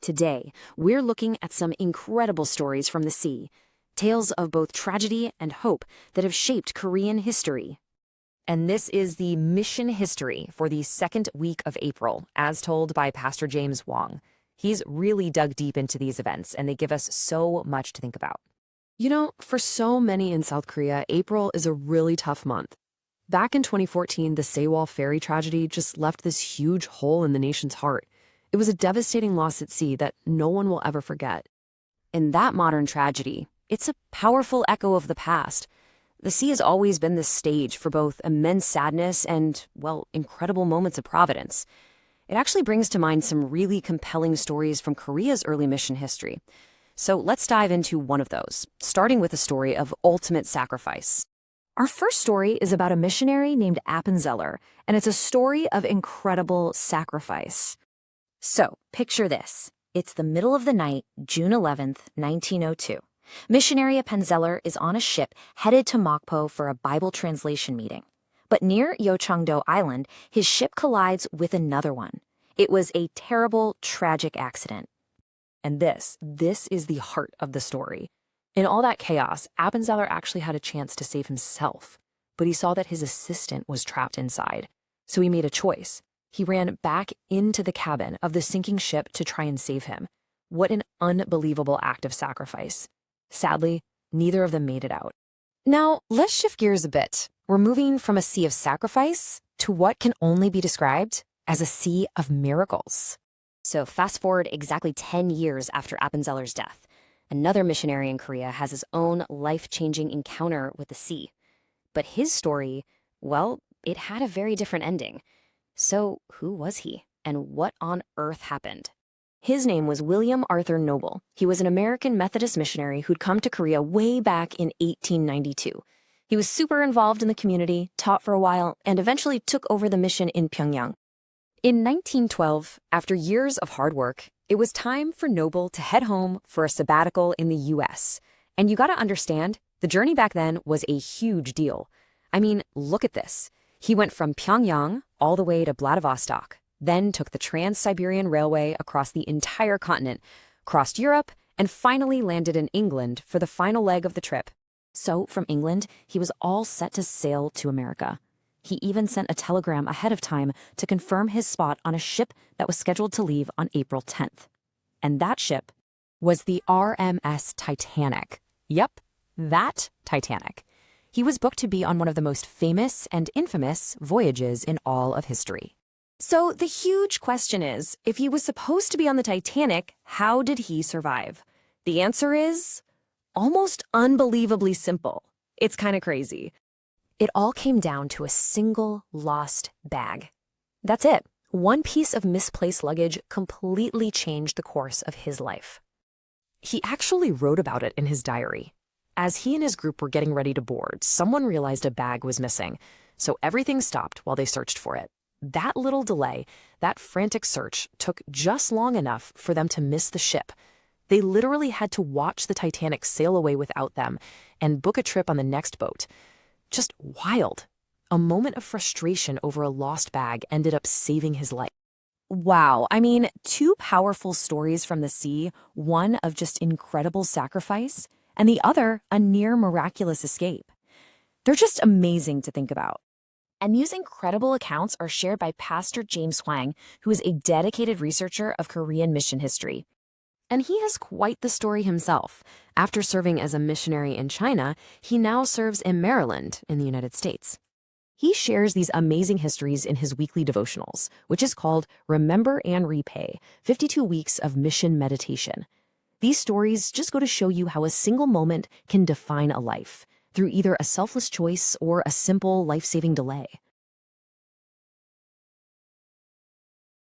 Today, we're looking at some incredible stories from the sea, tales of both tragedy and hope that have shaped Korean history. And this is the mission history for the second week of April, as told by Pastor James Wong. He's really dug deep into these events, and they give us so much to think about. You know, for so many in South Korea, April is a really tough month. Back in 2014, the Sewol ferry tragedy just left this huge hole in the nation's heart. It was a devastating loss at sea that no one will ever forget. In that modern tragedy, it's a powerful echo of the past. The sea has always been the stage for both immense sadness and, well, incredible moments of providence. It actually brings to mind some really compelling stories from Korea's early mission history. So let's dive into one of those, starting with a story of ultimate sacrifice. Our first story is about a missionary named Appenzeller, and it's a story of incredible sacrifice. So, picture this. It's the middle of the night, June 11th, 1902. Missionary Appenzeller is on a ship headed to Mokpo for a Bible translation meeting. But near Yeocheongdo Island, his ship collides with another one. It was a terrible, tragic accident. And this is the heart of the story. In all that chaos, Appenzeller actually had a chance to save himself, but he saw that his assistant was trapped inside. So he made a choice. He ran back into the cabin of the sinking ship to try and save him. What an unbelievable act of sacrifice. Sadly, neither of them made it out. Now, let's shift gears a bit. We're moving from a sea of sacrifice to what can only be described as a sea of miracles. So fast forward exactly 10 years after Appenzeller's death. Another missionary in Korea has his own life-changing encounter with the sea. But his story, well, it had a very different ending. So who was he, and what on earth happened? His name was William Arthur Noble. He was an American Methodist missionary who'd come to Korea way back in 1892. He was super involved in the community, taught for a while, and eventually took over the mission in Pyongyang. In 1912, after years of hard work, it was time for Noble to head home for a sabbatical in the U.S. And you gotta understand, the journey back then was a huge deal. I mean, look at this. He went from Pyongyang all the way to Vladivostok, then took the Trans-Siberian Railway across the entire continent, crossed Europe, and finally landed in England for the final leg of the trip. So, from England, he was all set to sail to America. He even sent a telegram ahead of time to confirm his spot on a ship that was scheduled to leave on April 10th. And that ship was the RMS Titanic. Yep, that Titanic. He was booked to be on one of the most famous and infamous voyages in all of history. So the huge question is, if he was supposed to be on the Titanic, how did he survive? The answer is almost unbelievably simple. It's kind of crazy. It all came down to a single lost bag. That's it. One piece of misplaced luggage completely changed the course of his life. He actually wrote about it in his diary. As he and his group were getting ready to board, someone realized a bag was missing, so everything stopped while they searched for it. That little delay, that frantic search, took just long enough for them to miss the ship. They literally had to watch the Titanic sail away without them and book a trip on the next boat. Just wild. A moment of frustration over a lost bag ended up saving his life. Wow, I mean, two powerful stories from the sea, one of just incredible sacrifice, and the other a near miraculous escape. They're just amazing to think about. And these incredible accounts are shared by Pastor James Hwang, who is a dedicated researcher of Korean mission history. And he has quite the story himself. After serving as a missionary in China, he now serves in Maryland in the United States. He shares these amazing histories in his weekly devotionals, which is called Remember and Repay, 52 Weeks of Mission Meditation. These stories just go to show you how a single moment can define a life, through either a selfless choice or a simple life-saving delay.